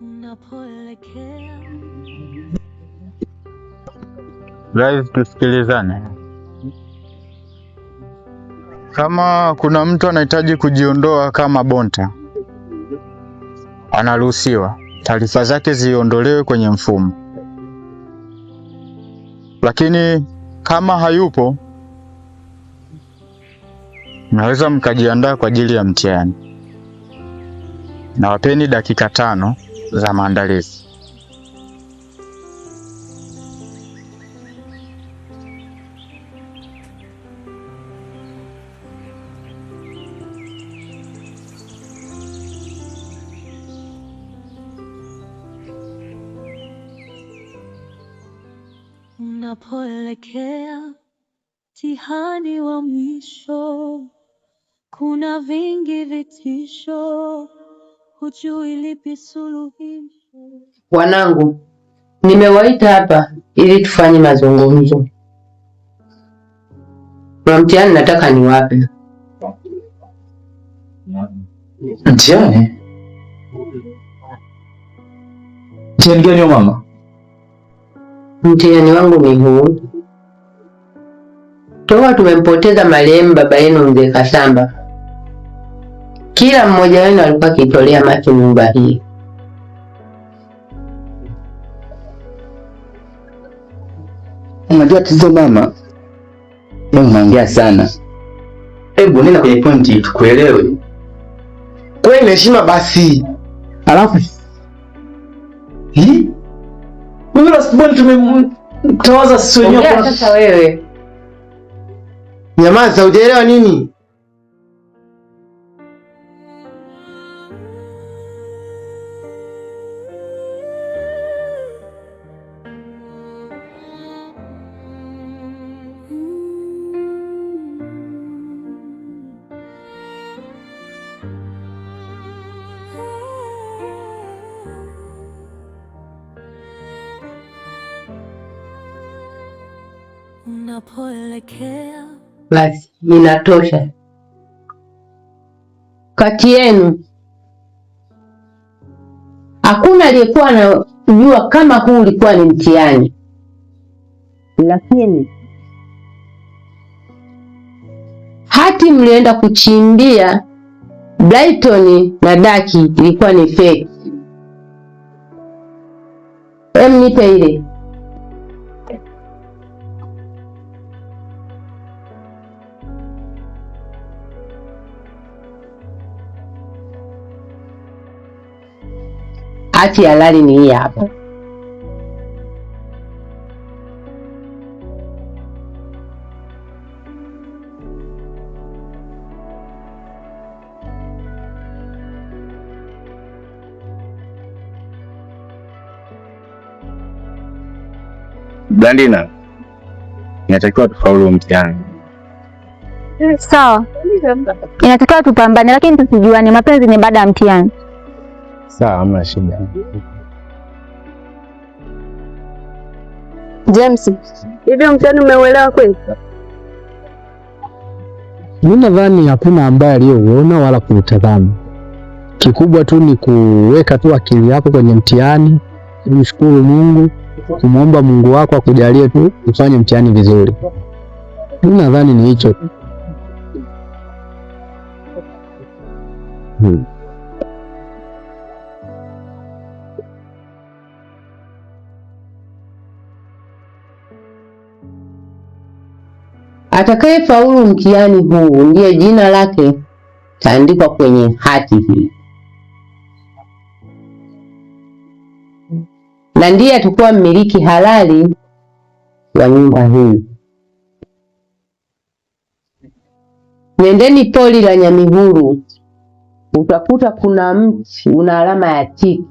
unapoelekea. Guys, tusikilizane. Kama kuna mtu anahitaji kujiondoa kama bonta, anaruhusiwa. Taarifa zake ziondolewe kwenye mfumo. Lakini kama hayupo, mnaweza mkajiandaa kwa ajili ya mtihani. Na wapeni dakika 5 za maandalizi. Unapoelekea mtihani wa mwisho, kuna vingi vitisho, hujui lipi suluhisho. Wanangu, nimewaita hapa ili tufanye mazungumzo. Na mtihani nataka niwape. Mtihani? Mtihani gani mama? Mtihani wangu ni huu. Toka tumempoteza marehemu baba yenu Mzee Kasamba, kila mmoja wenu alikuwa akitolea macho nyumba hii. Unajua tatizo mama, wewe unaongea sana. Hebu nenda kwenye pointi tukuelewe. Kwa ile heshima basi. Alafu mimi na Siboni tumemtawaza sisi wenyewe kwa sasa. Wewe nyamaza, hujaelewa nini? Unapoelekea. Basi inatosha. Kati yenu hakuna aliyekuwa anajua kama huu ulikuwa ni mtihani, lakini hati mlienda kuchimbia Brighton na Daki ilikuwa ni fake. Nipe ile. Hati halali ni hii hapa. Blandina, inatakiwa tufaulu mtihani. Sawa. Inatakiwa tupambane, lakini tusijuane. Mapenzi ni baada ya mtihani. Sawa, hamna shida. James, hivi mtihani umeuelewa kweli? Mimi nadhani hakuna ambaye aliyeuona wala kuutazama. Kikubwa tu ni kuweka tu akili yako kwenye mtihani, kumshukuru Mungu, kumwomba Mungu wako akujalie tu ufanye mtihani vizuri. Mimi nadhani ni hicho. Atakaye faulu mtihani huu ndiye jina lake taandikwa kwenye hati hii, na ndiye atakuwa mmiliki halali wa nyumba hii. Nendeni pori la Nyamihuru, utakuta kuna mti una alama ya tiki,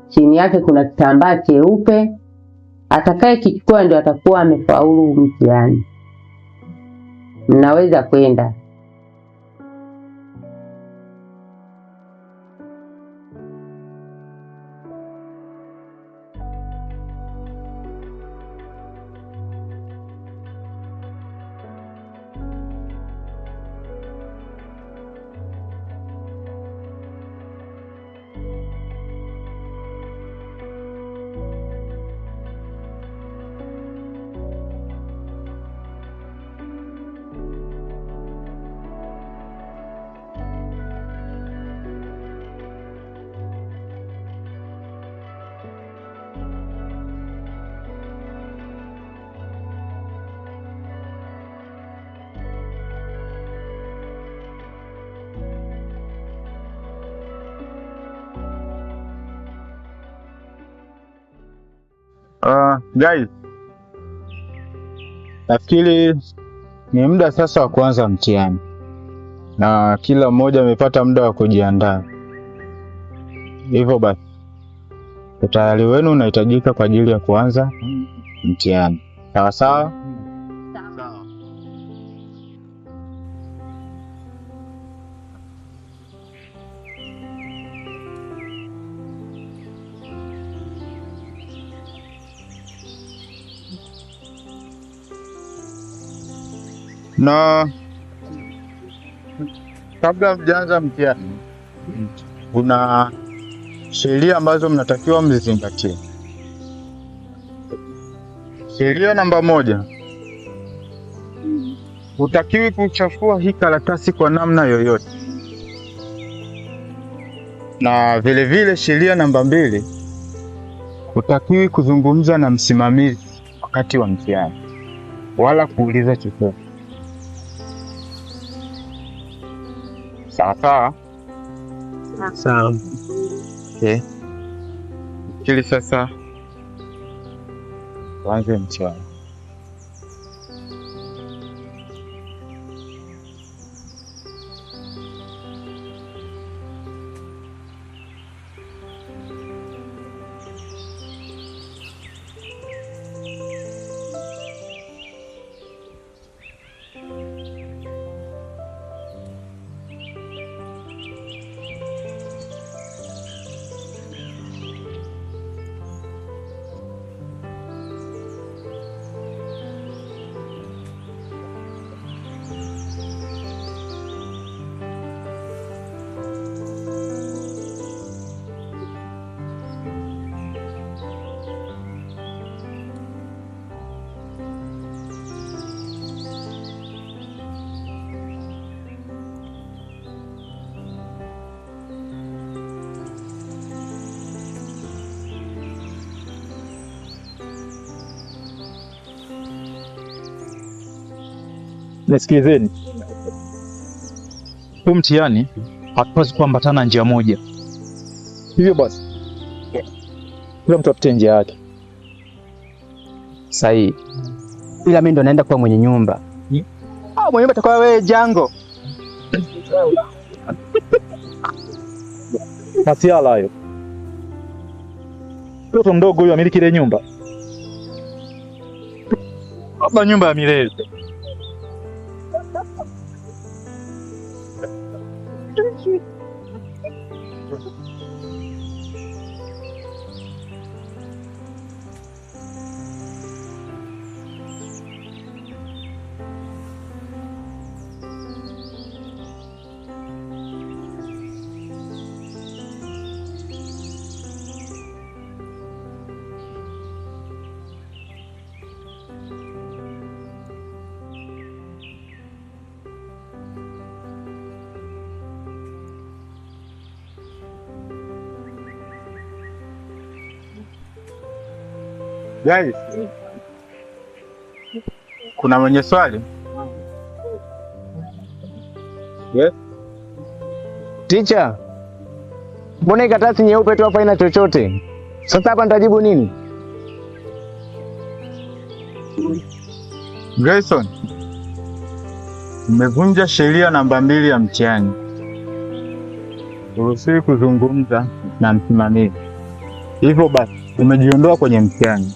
chini yake kuna kitambaa cheupe. Atakaye kichukua ndio atakuwa amefaulu mtihani. Mnaweza kwenda. Guys, nafikiri ni muda sasa wa kuanza mtihani na kila mmoja amepata muda wa kujiandaa. Hivyo basi utayari wenu unahitajika kwa ajili ya kuanza mtihani. Sawa sawa? Sawa. Na kabla mjaanza mtihani, kuna sheria ambazo mnatakiwa mzizingatie. Sheria namba 1, hutakiwi kuchafua hii karatasi kwa namna yoyote. Na vile vile sheria namba 2, hutakiwi kuzungumza na msimamizi wakati wa mtihani wala kuuliza chochote. Sawa sawa? Sawa. Okay. Kili sasa tuanze mtihani. Nisikilizeni, huu mtihani hatupaswi kuambatana njia moja. Hivyo basi kila mtu apite njia yake. Sahihi. Ila mimi ndo naenda kwa mwenye nyumba. Mwenye nyumba atakuwa wewe Jango. Masiala hayo. Mtoto mdogo huyo amiliki ile nyumba. Hapa nyumba ya milele. Guys, kuna mwenye swali? Yes? Teacher, mbona hii karatasi nyeupe tu hapa haina chochote? Sasa hapa nitajibu nini? Grayson, umevunja sheria namba 2 ya mtihani. Uruhusiwi kuzungumza na msimamizi. Hivyo basi umejiondoa kwenye mtihani.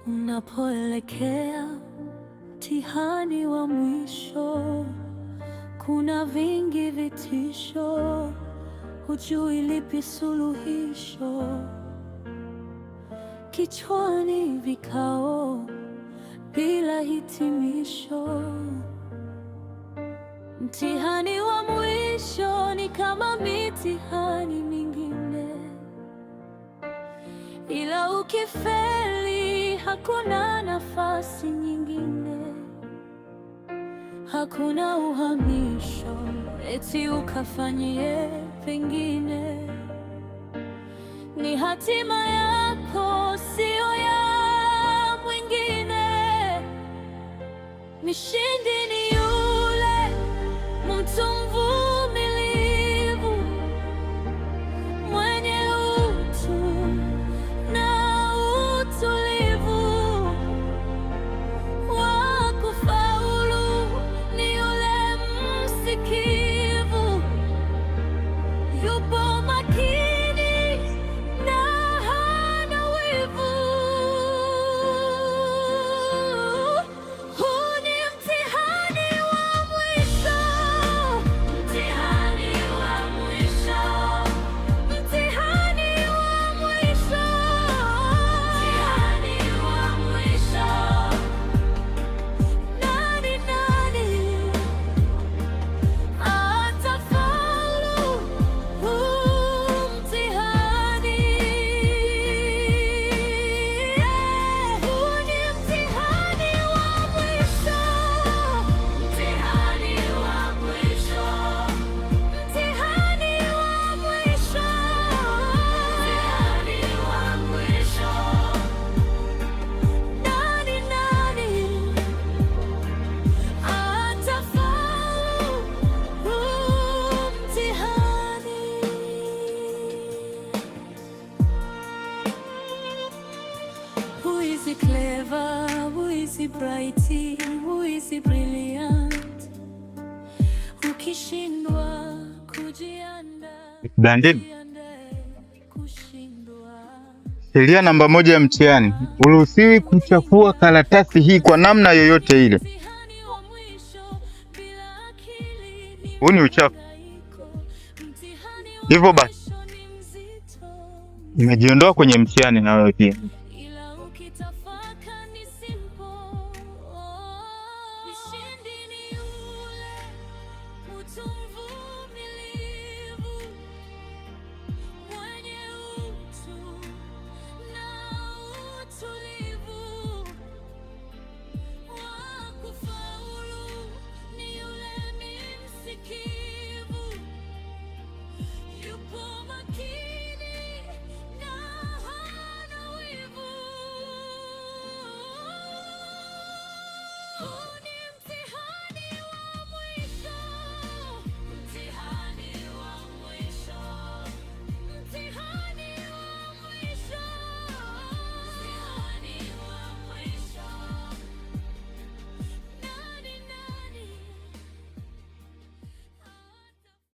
Unapoelekea mtihani wa mwisho, kuna vingi vitisho, hujui lipi suluhisho. Kichwani vikao bila hitimisho. Mtihani wa mwisho ni kama mitihani mingine, ila ukifeli hakuna nafasi nyingine. Hakuna uhamisho eti ukafanyie pengine. Ni hatima yako, sio ya mwingine. Mshindi ni yule mtu mvumilivu, mwenye utu na utulivu. Wa kufaulu ni yule msikivu, yupo makini na hana wivu. Huu ni mtihani wa mwisho, mtihani wa mwisho, mtihani wa mwisho, mtihani wa mwisho. Nani atafaulu huu mtihani? Huu ni mtihani wa mwisho, mtihani wa mwisho, mtihani wa mwisho, mtihani wa mwisho. Nani atafaulu huu mtihani? Who is clever? Who is bright? Who is brilliant? Ukishindwa kujiandaa, Blandine, kushindwa. sheria namba 1 ya mtihani, uruhusiwi kuchafua karatasi hii kwa namna yoyote ile. Mtihani wa mwisho bila akili ni Huu ni uchafu. mhangaiko. Mtihani wa Hivyo basi, mwisho ni mzito. nimejiondoa kwenye mtihani na wewe pia.